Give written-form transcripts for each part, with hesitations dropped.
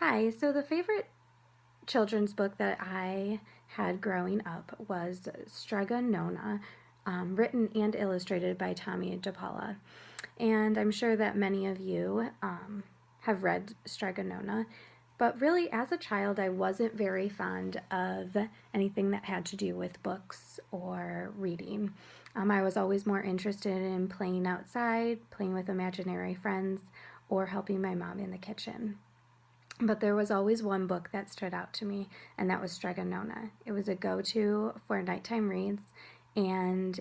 Hi, so the favorite children's book that I had growing up was Strega Nona, written and illustrated by Tommy DePaula. And I'm sure that many of you have read Strega Nona, but really as a child I wasn't very fond of anything that had to do with books or reading. I was always more interested in playing outside, playing with imaginary friends, or helping my mom in the kitchen. But there was always one book that stood out to me, and that was Strega Nona. It was a go-to for nighttime reads, and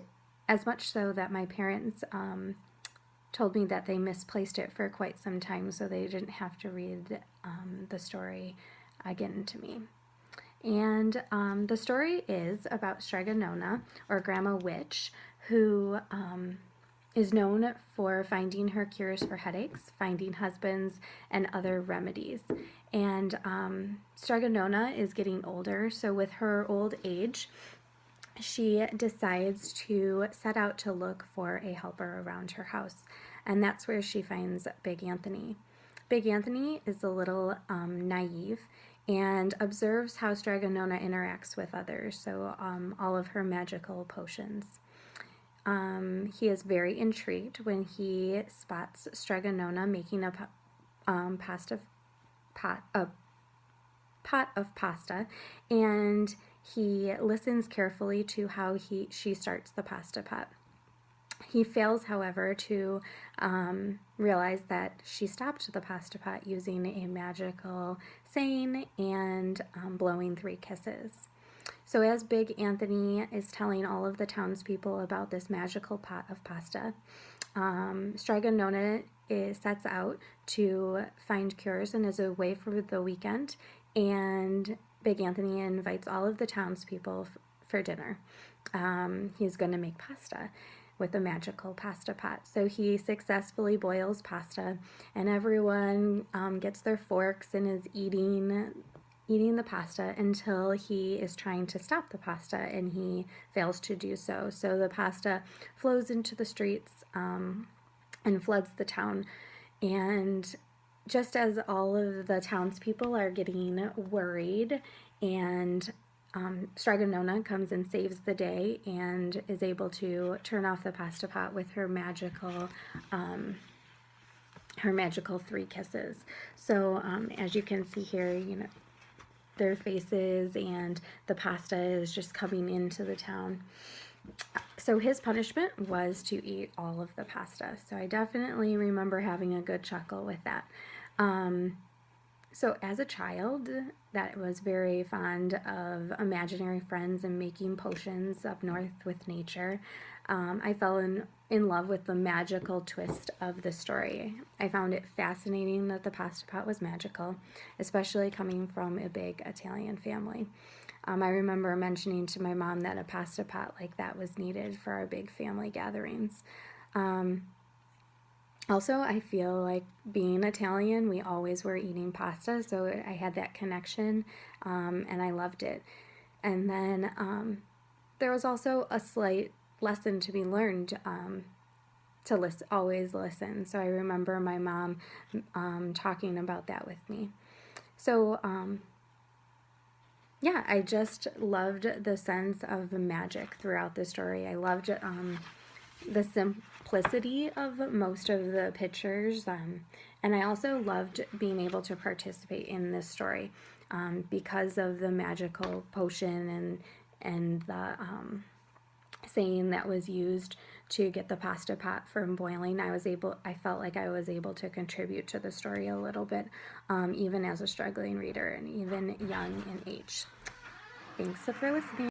as much so that my parents told me that they misplaced it for quite some time, so they didn't have to read the story again to me. And the story is about Strega Nona, or Grandma Witch, who is known for finding her cures for headaches, finding husbands, and other remedies. And Strega Nona is getting older, so with her old age, she decides to set out to look for a helper around her house. And that's where she finds Big Anthony. Big Anthony is a little naive and observes how Strega Nona interacts with others, so all of her magical potions. He is very intrigued when he spots Strega Nona making a pot of pasta, and he listens carefully to how she starts the pasta pot. He fails, however, to realize that she stopped the pasta pot using a magical saying and blowing 3 kisses. So as Big Anthony is telling all of the townspeople about this magical pot of pasta, Strega Nona sets out to find cures and is away for the weekend, and Big Anthony invites all of the townspeople for dinner. He's going to make pasta with a magical pasta pot. So he successfully boils pasta, and everyone gets their forks and is eating the pasta until he is trying to stop the pasta, and he fails to do so. So the pasta flows into the streets and floods the town. And just as all of the townspeople are getting worried, and Strega Nona comes and saves the day and is able to turn off the pasta pot with her magical 3 kisses. So as you can see here, their faces, and the pasta is just coming into the town. So his punishment was to eat all of the pasta. So I definitely remember having a good chuckle with that. So as a child, that was very fond of imaginary friends and making potions up north with nature. I fell in love with the magical twist of the story. I found it fascinating that the pasta pot was magical, especially coming from a big Italian family. I remember mentioning to my mom that a pasta pot like that was needed for our big family gatherings. Also, I feel like being Italian, we always were eating pasta, so I had that connection, and I loved it. And then there was also a slight lesson to be learned, to always listen. So I remember my mom talking about that with me. So yeah, I just loved the sense of magic throughout the story. I loved the simplicity of most of the pictures, and I also loved being able to participate in this story because of the magical potion and the saying that was used to get the pasta pot from boiling. I felt like I was able to contribute to the story a little bit, even as a struggling reader and even young in age. Thanks for listening.